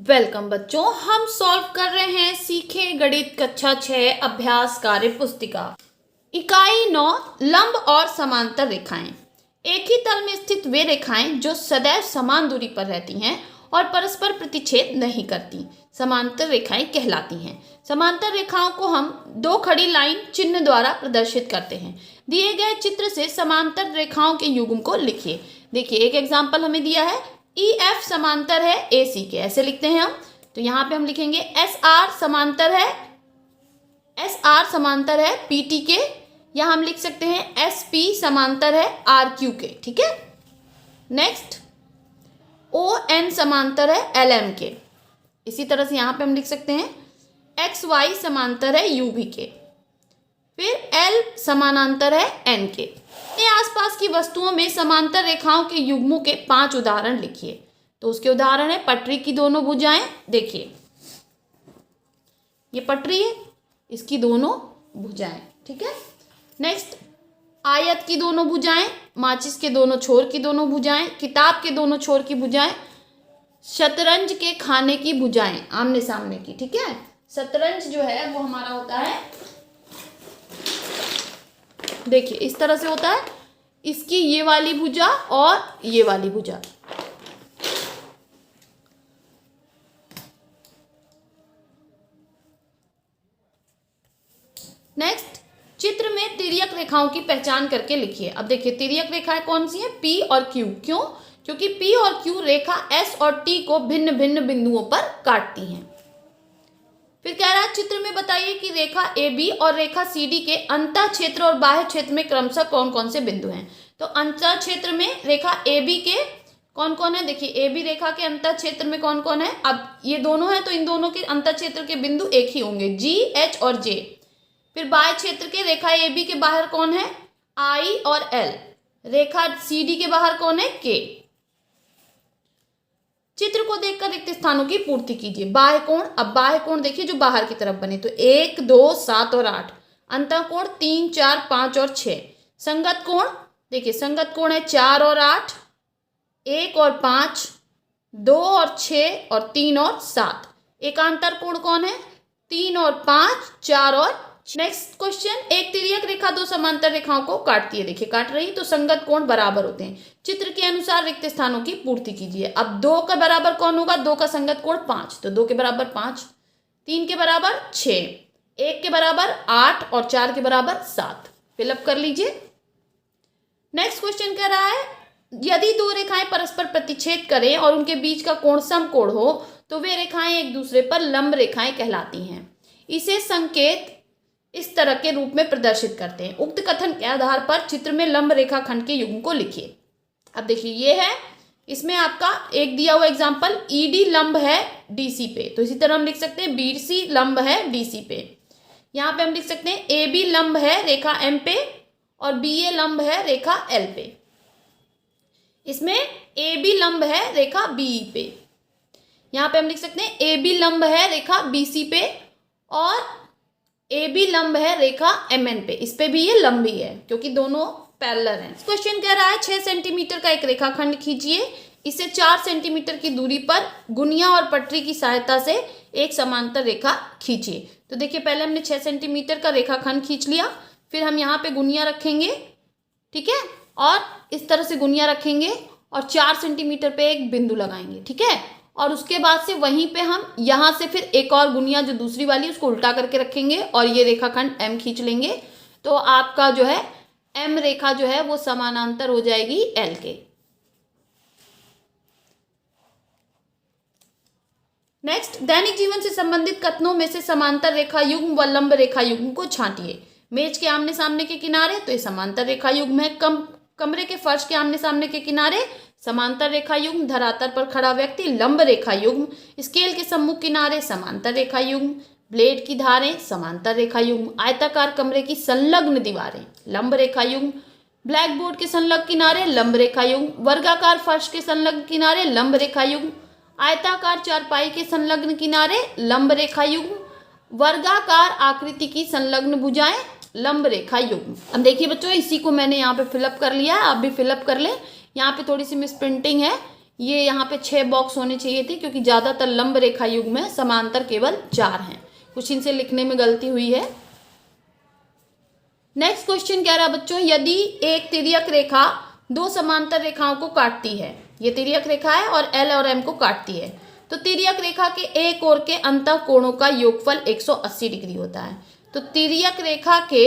Welcome बच्चों, हम solve कर रहे हैं सीखे गणित कक्षा 6 अभ्यास कार्य पुस्तिका। इकाई 9 लंब और समांतर रेखाएं। एक ही तल में स्थित वे रेखाएं जो सदैव समान दूरी पर रहती हैं और परस्पर प्रतिच्छेद नहीं करती समांतर रेखाएं कहलाती हैं। समांतर रेखाओं को हम दो खड़ी लाइन चिन्ह द्वारा प्रदर्शित करते हैं। दिए गए चित्र से समांतर रेखाओं के युग्म को लिखिए। देखिए, एक एग्जाम्पल हमें दिया है, EF समांतर है AC के, ऐसे लिखते हैं हम। तो यहाँ पे हम लिखेंगे SR समांतर है PT के, या हम लिख सकते हैं SP समांतर है RQ के। ठीक है। नेक्स्ट, ON समांतर है LM के। इसी तरह से यहाँ पे हम लिख सकते हैं XY समांतर है UV के। फिर L समानांतर है N के। अपने आसपास की वस्तुओं में समांतर रेखाओं के युग्मों के 5 उदाहरण लिखिए। तो उसके उदाहरण है पटरी की दोनों भुजाएं। देखिए, ये पटरी है, इसकी दोनों भुजाएं। ठीक है। नेक्स्ट, आयत की दोनों भुजाएं, माचिस के दोनों छोर की दोनों भुजाएं, किताब के दोनों छोर की भुजाएं, शतरंज के खाने की भुजाएं आमने सामने की। ठीक है। शतरंज जो है वो हमारा होता है, देखिए इस तरह से होता है, इसकी ये वाली भुजा और ये वाली भुजा। नेक्स्ट, चित्र में तिर्यक रेखाओं की पहचान करके लिखिए। अब देखिए, तिर्यक रेखाएं कौन सी हैं? P और Q। क्यों? क्योंकि P और Q रेखा S और T को भिन्न भिन्न बिंदुओं पर काटती हैं। फिर कह रहा है, चित्र में बताइए कि रेखा AB और रेखा CD के अंतः क्षेत्र और बाह्य क्षेत्र में क्रमशः कौन कौन से बिंदु हैं। तो अंतः क्षेत्र में रेखा AB के कौन कौन है? देखिए, AB रेखा के अंतः क्षेत्र में कौन कौन है? अब ये दोनों हैं तो इन दोनों के अंतः क्षेत्र के बिंदु एक ही होंगे, G, H और J। फिर बाह्य क्षेत्र के रेखा AB के बाहर कौन है? I और L। रेखा CD के बाहर कौन है? K। चित्र को देखकर रिक्त स्थानों की पूर्ति कीजिए। बाह्य कोण, अब बाह्य कोण देखिए जो बाहर की तरफ बने, तो 1, 2, 7 और 8। अंतः कोण 3, 4, 5 और 6। संगत कोण देखिए, संगत कोण है 4 और 8, 1 और 5, 2 और 6 और 3 और 7। एकांतर कोण कौन है? 3 और 5, 4 और। नेक्स्ट क्वेश्चन, एक तिर्यक रेखा दो समांतर रेखाओं को काटती है। देखिए, काट रही, तो संगत कोण बराबर होते हैं। चित्र के अनुसार रिक्त स्थानों की पूर्ति कीजिए। अब 2 का बराबर कौन होगा? 2 का संगत कोण 5, तो 2 के बराबर 5, 3 के बराबर 6, 1 के बराबर 8 और 4 के बराबर 7। फिलअप कर लीजिए। नेक्स्ट क्वेश्चन कह रहा है, यदि दो रेखाएं परस्पर प्रतिच्छेद करें और उनके बीच का कोण समकोण हो तो वे रेखाएं एक दूसरे पर लंब रेखाएं कहलाती हैं। इसे संकेत इस तरह के रूप में प्रदर्शित करते हैं। उक्त कथन के आधार पर चित्र में लंब रेखा खंड के युग्म को लिखिए। अब देखिए, ये है, इसमें आपका एक दिया हुआ एग्जांपल, ED लंब है DC पे, तो इसी तरह हम लिख सकते हैं BC लंब है DC पे। यहाँ पे हम लिख सकते हैं AB लंब है रेखा M पे और BA लंब है रेखा L पे। इसमें AB लंब है रेखा BE पे। यहाँ पे हम लिख सकते हैं AB लंब है रेखा BC पे और AB लंब है रेखा MN पे। इस पे भी ये लंबी है क्योंकि दोनों पैरेलल हैं। क्वेश्चन कह रहा है, 6 सेंटीमीटर का एक रेखाखंड खींचिए। इसे 4 सेंटीमीटर की दूरी पर गुनिया और पटरी की सहायता से एक समांतर रेखा खींचिए। तो देखिए, पहले हमने 6 सेंटीमीटर का रेखाखंड खींच लिया, फिर हम यहाँ पे गुनिया रखेंगे। ठीक है, और इस तरह से गुनिया रखेंगे और 4 सेंटीमीटर पे एक बिंदु लगाएंगे। ठीक है, और उसके बाद से वहीं पे हम यहाँ से फिर एक और गुनिया जो दूसरी वाली उसको उल्टा करके रखेंगे और ये रेखाखंड M खींच लेंगे। तो आपका जो है M रेखा जो है वो समानांतर हो जाएगी L के। नेक्स्ट, दैनिक जीवन से संबंधित कथनों में से समांतर रेखा युग्म व लंब रेखा युग्म को छांटिए। मेज के आमने सामने के किनारे, तो ये समांतर रेखा युग्म है। कमरे के फर्श के आमने सामने के किनारे समांतर रेखा युग्म। धरातल पर खड़ा व्यक्ति लंब रेखा युग्म। स्केल के सम्मुख किनारे समांतर रेखा युग्म। ब्लेड की धारें समांतर रेखा युग्म। आयताकार कमरे की संलग्न दीवारें लंब रेखा युग्म। ब्लैक बोर्ड के संलग्न किनारे लंब रेखा युग्म। वर्गाकार फर्श के संलग्न किनारे लंब रेखा युग्म। आयताकार चारपाई के संलग्न किनारे लंब रेखा युग्म। वर्गाकार आकृति की संलग्न भुजाएं लंब रेखा युग्म। अब देखिए बच्चों, इसी को मैंने यहाँ पे फिलअप कर लिया है, आप भी फिलअप कर लें। यहाँ पे थोड़ी सी मिस प्रिंटिंग है, ये यहाँ पे 6 बॉक्स होने चाहिए थे, क्योंकि ज़्यादातर लंब रेखा युग में समांतर केवल 4 हैं। कुछ इनसे लिखने में गलती हुई है। नेक्स्ट क्वेश्चन कह रहा है बच्चों, यदि एक तिर्यक रेखा 2 समांतर रेखाओं को काटती है, ये तिर्यक रेखा है और एल और एम को काटती है, तो तिर्यक रेखा के एक ओर के अंतः कोणों का योगफल 180 डिग्री होता है। तो तिर्यक रेखा के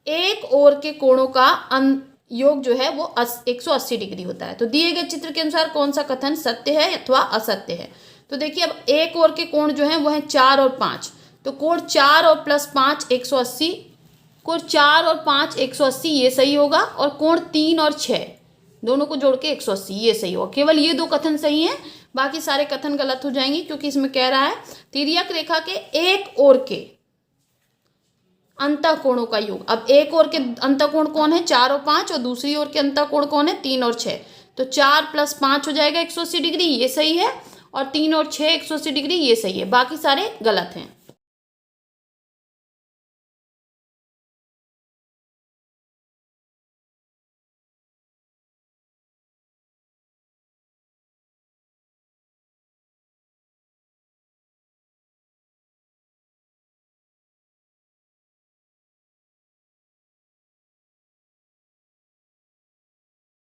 एक ओर के कोणों का योग जो है वो 180 डिग्री होता है। तो दिए गए चित्र के अनुसार कौन सा कथन सत्य है अथवा असत्य है? तो देखिए, अब एक ओर के कोण जो है वो है 4 और 5, तो कोण 4 और प्लस 5 180, कोण 4 और 5 180 ये सही होगा, और कोण 3 और 6 दोनों को जोड़ के 180 ये सही होगा। केवल ये 2 कथन सही हैं, बाकी सारे कथन गलत हो जाएंगे, क्योंकि इसमें कह रहा है तिर्यक रेखा के एक ओर के अंतः कोणों का योग। अब एक ओर के अंतः कोण कौन है? 4 और 5, और दूसरी ओर के अंतः कोण कौन है? 3 और 6। तो 4 + 5 हो जाएगा 180 डिग्री, ये सही है, और 3 और 6 180 डिग्री ये सही है, बाकी सारे गलत हैं।